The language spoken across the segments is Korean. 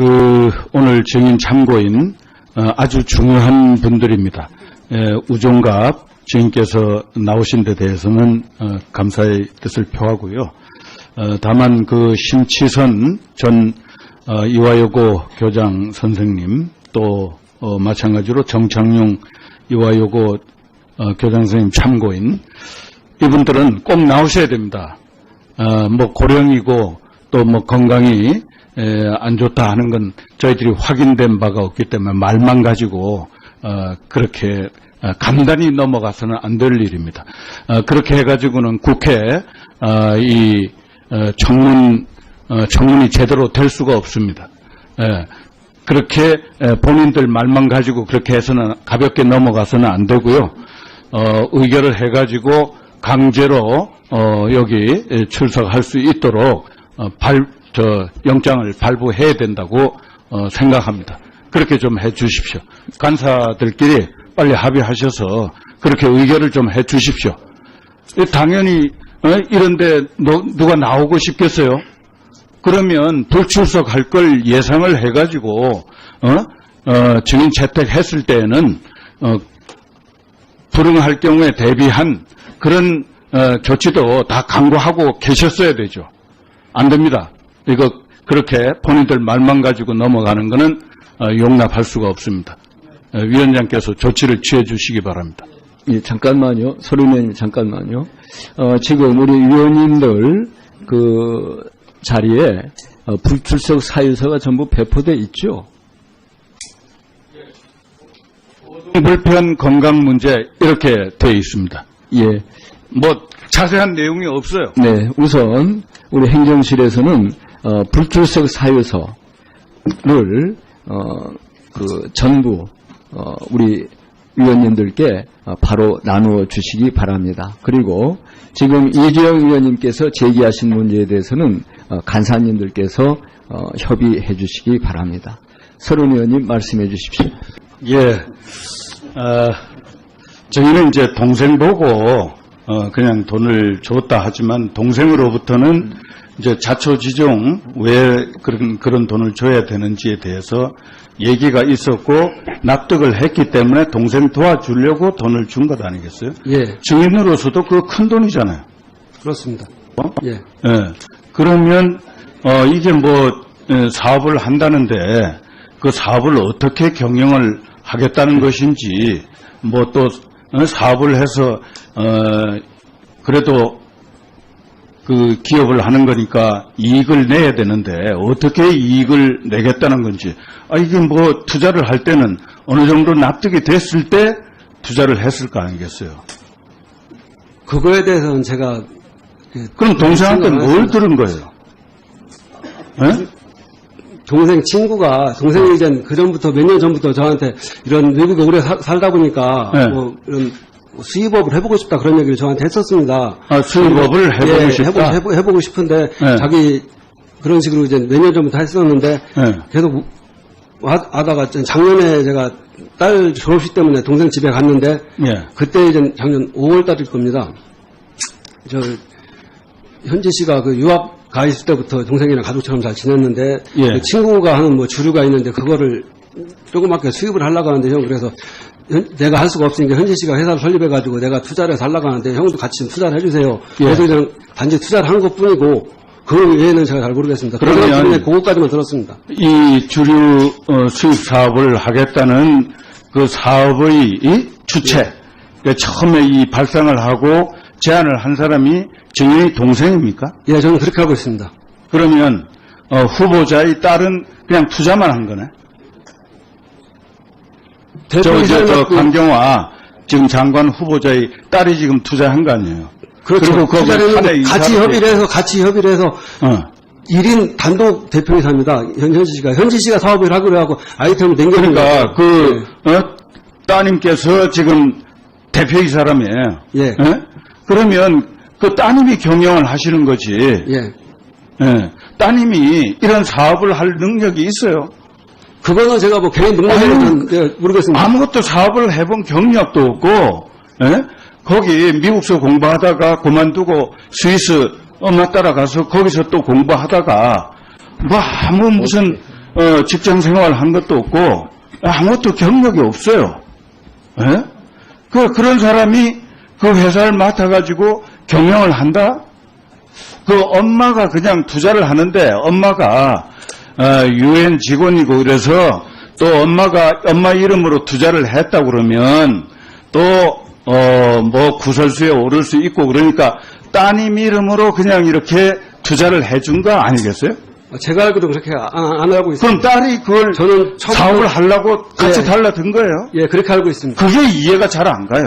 오늘 증인 참고인 아주 중요한 분들입니다. 우종갑 증인께서 나오신 데 대해서는 감사의 뜻을 표하고요. 다만 심치선 전 이화여고 교장 선생님 또 마찬가지로 정창용 이화여고 교장 선생님 참고인 이분들은 꼭 나오셔야 됩니다. 고령이고 또 건강이 안 좋다 하는 건 저희들이 확인된 바가 없기 때문에 말만 가지고 그렇게 간단히 넘어가서는 안 될 일입니다. 그렇게 해가지고는 국회 청문이 제대로 될 수가 없습니다. 그렇게 본인들 말만 가지고 그렇게 해서는 가볍게 넘어가서는 안 되고요. 의결을 해가지고 강제로 여기 출석할 수 있도록 영장을 발부해야 된다고 생각합니다. 그렇게 좀 해주십시오. 간사들끼리 빨리 합의하셔서 그렇게 의결을 좀 해주십시오. 당연히 이런데 누가 나오고 싶겠어요? 그러면 불출석할 걸 예상을 해가지고 증인 채택했을 때에는 불응할 경우에 대비한 그런 조치도 다 강구하고 계셨어야 되죠. 안 됩니다. 이거 그렇게 본인들 말만 가지고 넘어가는 거는 용납할 수가 없습니다. 위원장께서 조치를 취해 주시기 바랍니다. 예, 잠깐만요. 서른위원님 잠깐만요. 지금 우리 위원님들 자리에 불출석 사유서가 전부 배포돼 있죠? 불편 건강 문제 이렇게 되어 있습니다. 예. 자세한 내용이 없어요. 네, 우선 우리 행정실에서는 불출석 사유서를 전부 우리 위원님들께 바로 나누어 주시기 바랍니다. 그리고 지금 이주영 위원님께서 제기하신 문제에 대해서는 간사님들께서 협의해 주시기 바랍니다. 서른 위원님 말씀해 주십시오. 예, 저희는 이제 동생 보고 그냥 돈을 줬다 하지만 동생으로부터는 이제 자초지종 왜 그런 돈을 줘야 되는지에 대해서 얘기가 있었고 납득을 했기 때문에 동생 도와주려고 돈을 준 것 아니겠어요? 예. 증인으로서도 그거 큰 돈이잖아요. 그렇습니다. 예. 예. 그러면 이게 사업을 한다는데 그 사업을 어떻게 경영을 하겠다는 것인지 또 사업을 해서 그래도 기업을 하는 거니까 이익을 내야 되는데 어떻게 이익을 내겠다는 건지 이게 투자를 할 때는 어느 정도 납득이 됐을 때 투자를 했을 거 아니겠어요? 그거에 대해서는 제가 그럼 동생한테 뭘 들은 거예요? 네? 동생이 이제 그전부터 몇 년 전부터 저한테 이런 외국에 오래 살다 보니까 네. 이런 수입업을 해보고 싶다 그런 얘기를 저한테 했었습니다. 수입업을 해보고 싶다? 해보고 싶은데 네. 자기 그런 식으로 이제 몇 년 전부터 했었는데 네. 계속 하다가 작년에 제가 딸 졸업식 때문에 동생 집에 갔는데 예. 그때 이제 작년 5월 달일 겁니다. 현지 씨가 유학 가 있을 때부터 동생이랑 가족처럼 잘 지냈는데 예. 그 친구가 하는 주류가 있는데 그거를 조그맣게 수입을 하려고 하는데 형 그래서 내가 할 수가 없으니까 현지 씨가 회사를 설립해가지고 내가 투자를 해서 하려고 하는데 형도 같이 좀 투자를 해주세요. 예. 그래서 그냥 단지 투자를 한 것뿐이고 그 외에는 제가 잘 모르겠습니다. 그러면 그것까지만 들었습니다. 이 주류 수입 사업을 하겠다는 그 사업의 주체, 그러니까 처음에 이 발상을 하고 제안을 한 사람이 증인의 동생입니까? 예, 저는 그렇게 하고 있습니다. 그러면 후보자의 딸은 그냥 투자만 한 거네? 저 강경화 지금 장관 후보자의 딸이 지금 투자한 거 아니에요? 그렇죠. 그리고 투자를 같이 협의를 해서 1인 단독 대표이사입니다. 현지 씨가 사업을 하기로 하고 아이템을 남겨놓은 그러니까 따님께서 지금 대표이사라며요. 예. 그러면 그 따님이 경영을 하시는 거지. 예. 예. 따님이 이런 사업을 할 능력이 있어요. 그거는 제가 개인 능력은 모르겠습니다. 아무것도 사업을 해본 경력도 없고, 예? 거기 미국서 공부하다가 그만두고 스위스 엄마 따라가서 거기서 또 공부하다가 무슨 직장 생활 한 것도 없고 아무것도 경력이 없어요. 예? 그런 사람이 그 회사를 맡아가지고 경영을 한다? 그 엄마가 그냥 투자를 하는데 엄마가 UN 직원이고 그래서 또 엄마 이름으로 투자를 했다 그러면 또 뭐 구설수에 오를 수 있고 그러니까 따님 이름으로 그냥 이렇게 투자를 해준 거 아니겠어요? 제가 알기로 그렇게 안 알고 있습니다. 그럼 딸이 그걸 저는 처음부터- 사업을 하려고 같이 예. 달라든 거예요? 예, 그렇게 알고 있습니다. 그게 이해가 잘 안 가요.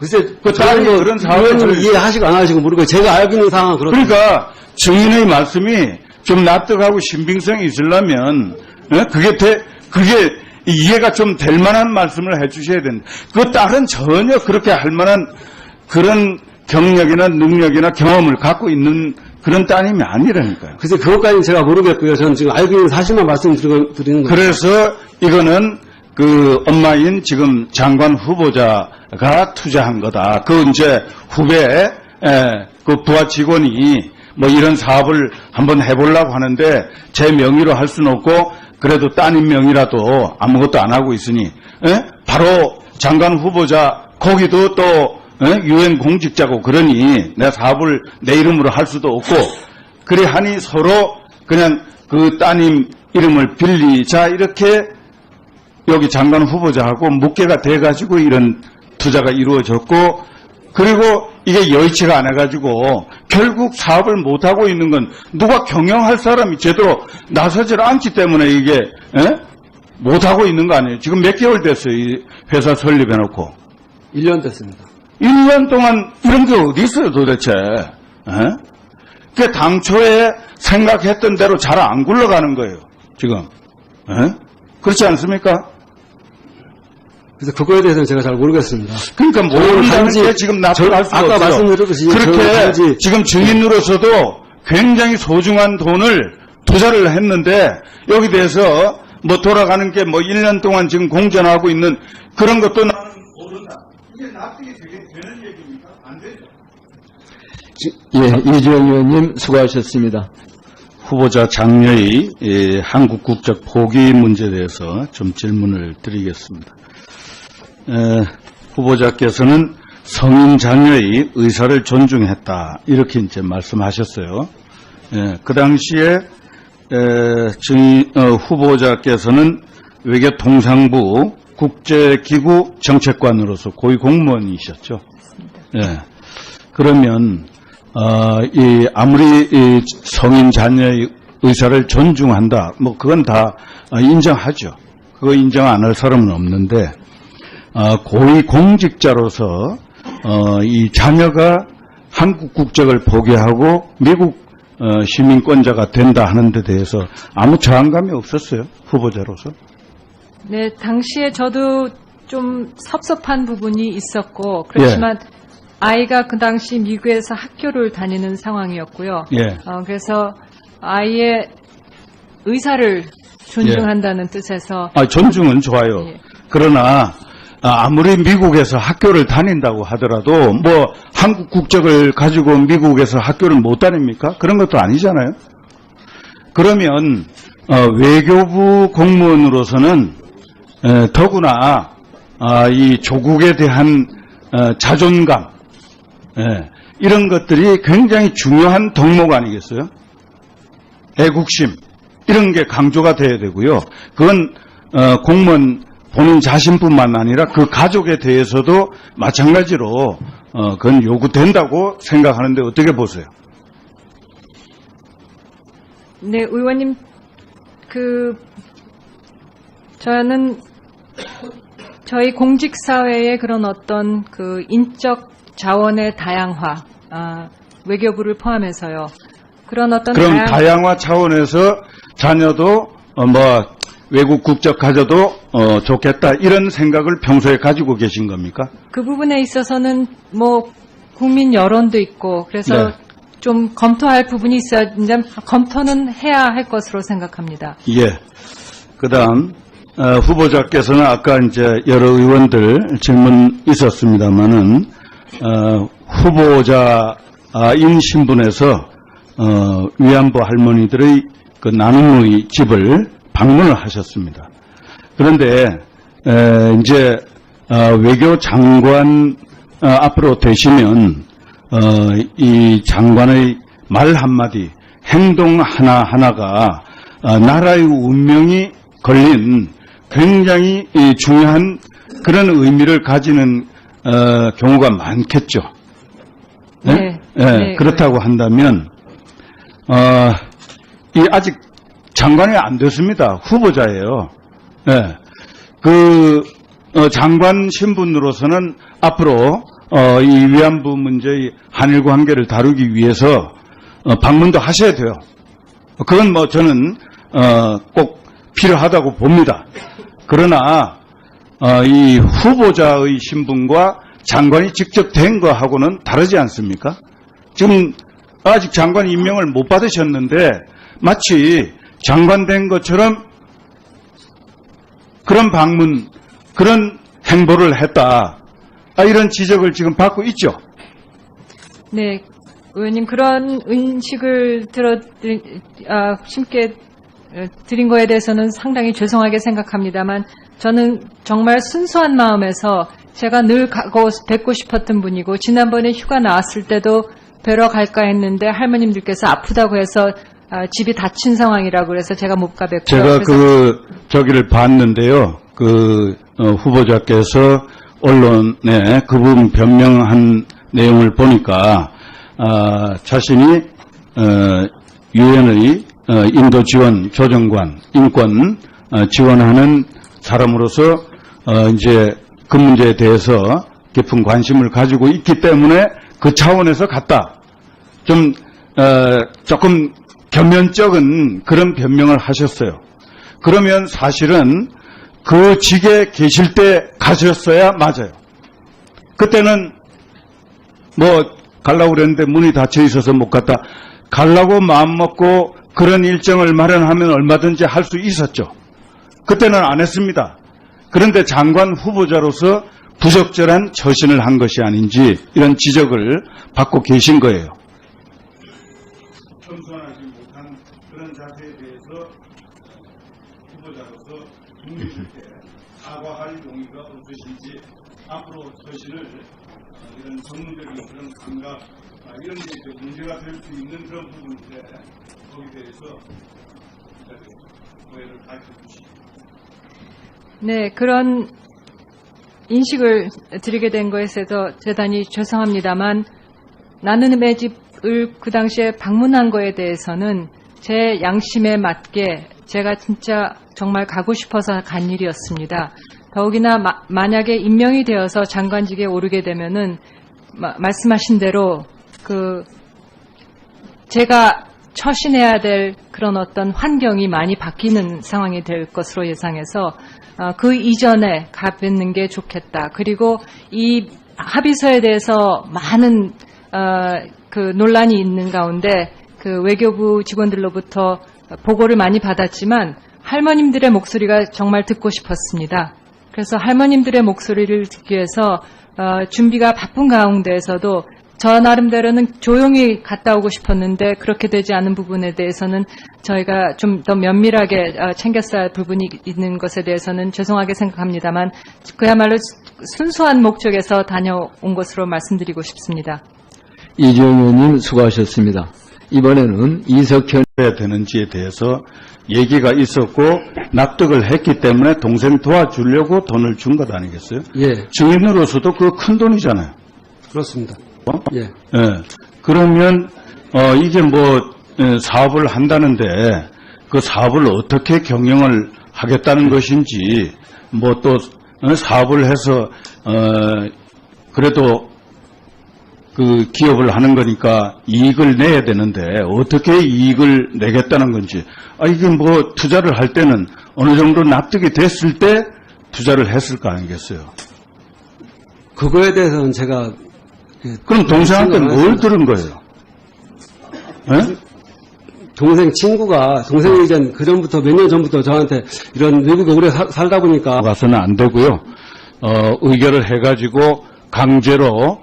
글쎄, 그 딸이 저는 그런 사업을 의원님 할- 이해하시고 안 하시고 모르고 제가 알고 있는 상황은 그렇습니다. 그러니까 증인의 말씀이 좀 납득하고 신빙성이 있으려면 그게 이해가 좀 될 만한 말씀을 해주셔야 된다. 그 딸은 전혀 그렇게 할 만한 그런 경력이나 능력이나 경험을 갖고 있는 그런 따님이 아니라니까요. 글쎄, 그것까지는 제가 모르겠고요. 저는 지금 알고 있는 사실만 말씀드리는 거예요. 그래서 이거는 그 엄마인 지금 장관 후보자가 투자한 거다. 그 이제 후배 그 부하 직원이 뭐 이런 사업을 한번 해보려고 하는데 제 명의로 할 수는 없고 그래도 따님 명의라도 아무것도 안 하고 있으니 바로 장관 후보자 거기도 또 UN 공직자고 그러니 내 사업을 내 이름으로 할 수도 없고 그래 하니 서로 그냥 그 따님 이름을 빌리자 이렇게 여기 장관 후보자하고 묵계가 돼가지고 이런 투자가 이루어졌고 그리고 이게 여의치가 않아가지고 결국 사업을 못하고 있는 건 누가 경영할 사람이 제대로 나서질 않기 때문에 이게 못하고 있는 거 아니에요. 지금 몇 개월 됐어요. 이 회사 설립해놓고. 1년 됐습니다. 1년 동안 이런 게 어디 있어요 도대체. 그 당초에 생각했던 대로 잘 안 굴러가는 거예요. 지금. 그렇지 않습니까? 그래서 그거에 대해서는 제가 잘 모르겠습니다. 그러니까 모른다는 단지 게 지금 납득할 수가 아까 없어요. 말씀드렸듯이 저는 그렇게 단지- 지금 증인으로서도 굉장히 소중한 돈을 투자를 했는데 여기 대해서 뭐 돌아가는 게 뭐 1년 동안 지금 공전하고 있는 그런 것도 나는 모른다. 이게 납득이 되는 얘기입니까? 안 되죠. 예, 이주영 의원님 수고하셨습니다. 후보자 장녀의 한국 국적 포기 문제에 대해서 좀 질문을 드리겠습니다. 후보자께서는 성인 자녀의 의사를 존중했다 이렇게 이제 말씀하셨어요. 그 당시에 후보자께서는 외교통상부 국제기구 정책관으로서 고위 공무원이셨죠. 그러면 아무리 이 성인 자녀의 의사를 존중한다, 뭐 그건 다 인정하죠. 그거 인정 안 할 사람은 없는데 고위 공직자로서 이 자녀가 한국 국적을 포기하고 미국 시민권자가 된다 하는 데 대해서 아무 저항감이 없었어요. 후보자로서. 네, 당시에 저도 좀 섭섭한 부분이 있었고 그렇지만 아이가 그 당시 미국에서 학교를 다니는 상황이었고요. 그래서 아이의 의사를 존중한다는 뜻에서 존중은 좋아요. 그러나 아무리 미국에서 학교를 다닌다고 하더라도 뭐 한국 국적을 가지고 미국에서 학교를 못 다닙니까? 그런 것도 아니잖아요. 그러면 외교부 공무원으로서는 더구나 이 조국에 대한 자존감 이런 것들이 굉장히 중요한 덕목 아니겠어요? 애국심 이런 게 강조가 돼야 되고요. 그건 공무원 본인 자신뿐만 아니라 그 가족에 대해서도 마찬가지로 그건 요구된다고 생각하는데 어떻게 보세요? 네, 의원님 저는 저희 공직사회의 그런 어떤 그 인적 자원의 다양화, 외교부를 포함해서요. 그런 어떤 그럼 다양화 차원에서 자녀도 뭐 외국 국적 가져도 좋겠다 이런 생각을 평소에 가지고 계신 겁니까? 그 부분에 있어서는 뭐 국민 여론도 있고 그래서 좀 검토할 부분이 있어야 이제 검토는 해야 할 것으로 생각합니다. 그다음 후보자께서는 아까 이제 여러 의원들 질문 있었습니다만은 후보자인 신분에서 위안부 할머니들의 그 나눔의 집을 방문을 하셨습니다. 그런데 이제 외교 장관 앞으로 되시면 이 장관의 말 한마디, 행동 하나하나가 나라의 운명이 걸린 굉장히 중요한 그런 의미를 가지는 경우가 많겠죠. 네? 네. 그렇다고 한다면 이 아직 장관이 안 됐습니다. 후보자예요. 네. 장관 신분으로서는 앞으로 이 위안부 문제의 한일 관계를 다루기 위해서 방문도 하셔야 돼요. 그건 뭐 저는 꼭 필요하다고 봅니다. 그러나 이 후보자의 신분과 장관이 직접 된 거하고는 다르지 않습니까? 지금 아직 장관 임명을 못 받으셨는데 마치 장관 된 것처럼 그런 방문, 그런 행보를 했다. 이런 지적을 지금 받고 있죠. 네, 의원님 그런 인식을 심게 드린 거에 대해서는 상당히 죄송하게 생각합니다만 저는 정말 순수한 마음에서 제가 늘 뵙고 싶었던 분이고 지난번에 휴가 나왔을 때도 뵈러 갈까 했는데 할머님들께서 아프다고 해서 집이 닫힌 상황이라고 그래서 제가 못 가뵙고요. 제가 저기를 봤는데요. 후보자께서 언론에 그 부분 변명한 내용을 보니까 자신이 유엔의 인도 지원 조정관 인권 지원하는 사람으로서 이제 그 문제에 대해서 깊은 관심을 가지고 있기 때문에 그 차원에서 갔다. 조금 겸연쩍은 그런 변명을 하셨어요. 그러면 사실은 그 직에 계실 때 가셨어야 맞아요. 그때는 가려고 그랬는데 문이 닫혀 있어서 못 갔다. 가려고 마음먹고 그런 일정을 마련하면 얼마든지 할 수 있었죠. 그때는 안 했습니다. 그런데 장관 후보자로서 부적절한 처신을 한 것이 아닌지 이런 지적을 받고 계신 거예요. 겸손하지 못한 그런 자세에 대해서 후보자로서 국민들께 사과할 용의가 없으신지 앞으로 처신을 이런 전문적인 그런 감각 이런 게 문제가 될 수 있는 그런 부분인데 거기에 대해서 오해를 가르쳐 주시기. 네, 그런 인식을 드리게 된 것에 대해서 대단히 죄송합니다만 나눔의 집을 그 당시에 방문한 거에 대해서는 제 양심에 맞게 제가 진짜 정말 가고 싶어서 간 일이었습니다. 더욱이나 만약에 임명이 되어서 장관직에 오르게 되면은 말씀하신 대로 제가 처신해야 될 그런 어떤 환경이 많이 바뀌는 상황이 될 것으로 예상해서 그 이전에 가뵙는 게 좋겠다. 그리고 이 합의서에 대해서 많은 논란이 있는 가운데 외교부 직원들로부터 보고를 많이 받았지만 할머님들의 목소리가 정말 듣고 싶었습니다. 그래서 할머님들의 목소리를 듣기 위해서 준비가 바쁜 가운데에서도 저 나름대로는 조용히 갔다 오고 싶었는데 그렇게 되지 않은 부분에 대해서는 저희가 좀 더 면밀하게 챙겼어야 할 부분이 있는 것에 대해서는 죄송하게 생각합니다만 그야말로 순수한 목적에서 다녀온 것으로 말씀드리고 싶습니다. 이재용 의원님 수고하셨습니다. 이번에는 이석현 해야 되는지에 대해서 얘기가 있었고 납득을 했기 때문에 동생 도와주려고 돈을 준 것 아니겠어요? 예, 증인으로서도 그 큰 돈이잖아요. 그렇습니다. 예. 예. 그러면 이게 사업을 한다는데 그 사업을 어떻게 경영을 하겠다는 것인지 또 사업을 해서 그래도 그 기업을 하는 거니까 이익을 내야 되는데 어떻게 이익을 내겠다는 건지 이게 투자를 할 때는 어느 정도 납득이 됐을 때 투자를 했을 거 아니겠어요? 그거에 대해서는 제가 그럼 동생한테 뭘 들은 거예요? 예? 동생이 이전 몇 년 전부터 저한테 이런 외국에 오래 살다 보니까 가서는 안 되고요. 의결을 해가지고 강제로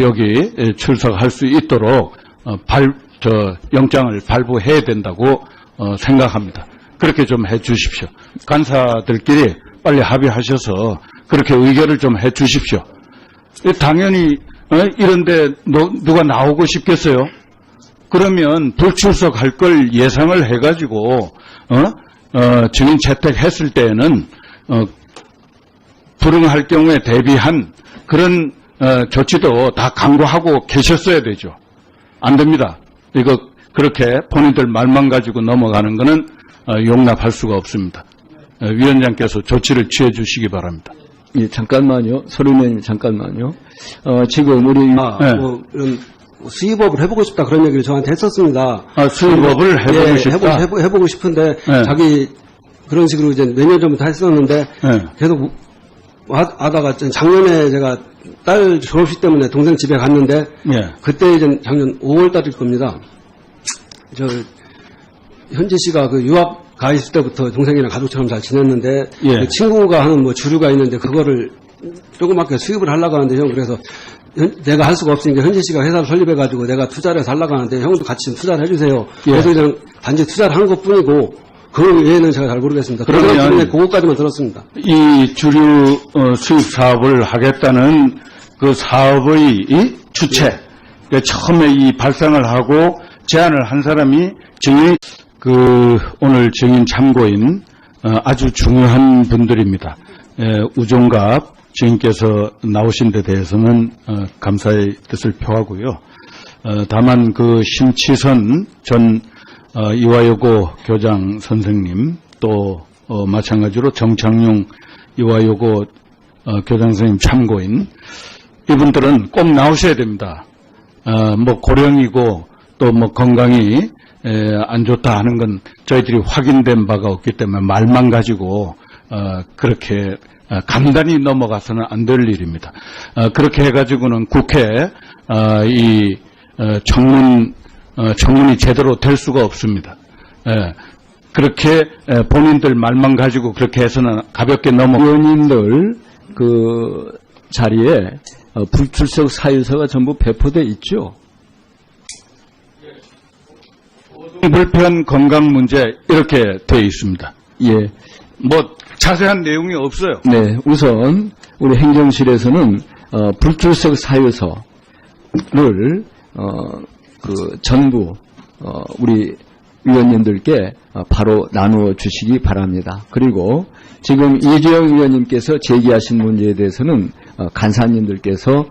여기 출석할 수 있도록 영장을 발부해야 된다고 생각합니다. 그렇게 좀 해 주십시오. 간사들끼리 빨리 합의하셔서 그렇게 의결을 좀 해 주십시오. 당연히 이런데 누가 나오고 싶겠어요? 그러면 불출석할 걸 예상을 해가지고 증인 채택했을 때에는 불응할 경우에 대비한 그런 조치도 다 강구하고 계셨어야 되죠. 안 됩니다. 이거 그렇게 본인들 말만 가지고 넘어가는 거는 용납할 수가 없습니다. 위원장께서 조치를 취해 주시기 바랍니다. 예, 잠깐만요. 서른님 잠깐만요. 지금 우리 네. 뭐 이런 수의법을 해보고 싶다 그런 얘기를 저한테 했었습니다. 수의법을 해보고 예, 싶다. 해보고 싶은데 네. 자기 그런 식으로 이제 몇 년 전부터 했었는데 네. 계속 하다가 작년에 제가 딸 졸업식 때문에 동생 집에 갔는데 예. 그때 이제 작년 5월 달일 겁니다. 저 현지 씨가 그 유학 가 있을 때부터 동생이랑 가족처럼 잘 지냈는데 예. 그 친구가 하는 뭐 주류가 있는데 그거를 조그맣게 수입을 하려고 하는데 형 그래서 내가 할 수가 없으니까 현지 씨가 회사를 설립해가지고 내가 투자를 해서 하려고 하는데 형도 같이 좀 투자를 해주세요. 예. 그래서 그냥 단지 투자를 한 것뿐이고 그 외에는 제가 잘 모르겠습니다. 그러면 그러면 그것까지만 들었습니다. 이 주류 수입 사업을 하겠다는 그 사업의 이 주체, 그러니까 처음에 이 발상을 하고 제안을 한 사람이 증인, 오늘 증인 참고인 아주 중요한 분들입니다. 우종갑 증인께서 나오신 데 대해서는 감사의 뜻을 표하고요. 다만 그 심치선 전 이화여고 교장 선생님 또 마찬가지로 정창용 이화여고 교장 선생님 참고인 이분들은 꼭 나오셔야 됩니다. 뭐 고령이고 또 뭐 건강이 안 좋다 하는 건 저희들이 확인된 바가 없기 때문에 말만 가지고 그렇게 간단히 넘어가서는 안 될 일입니다. 그렇게 해가지고는 국회 청문이 제대로 될 수가 없습니다. 그렇게 본인들 말만 가지고 그렇게 해서는 가볍게 의원님들 그 자리에 불출석 사유서가 전부 배포돼 있죠. 불편 건강 문제 이렇게 되어 있습니다. 예. 뭐 자세한 내용이 없어요. 네. 우선 우리 행정실에서는 불출석 사유서를 전부 우리 위원님들께 바로 나누어 주시기 바랍니다. 그리고 지금 이재용 위원님께서 제기하신 문제에 대해서는 간사님들께서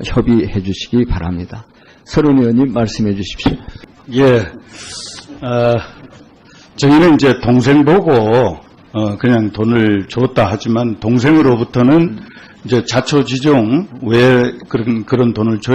협의해 주시기 바랍니다. 서른 의원님 말씀해 주십시오. 예, 저희는 이제 동생 보고 그냥 돈을 줬다 하지만 동생으로부터는 이제 자초지종 왜 그런 돈을 줘야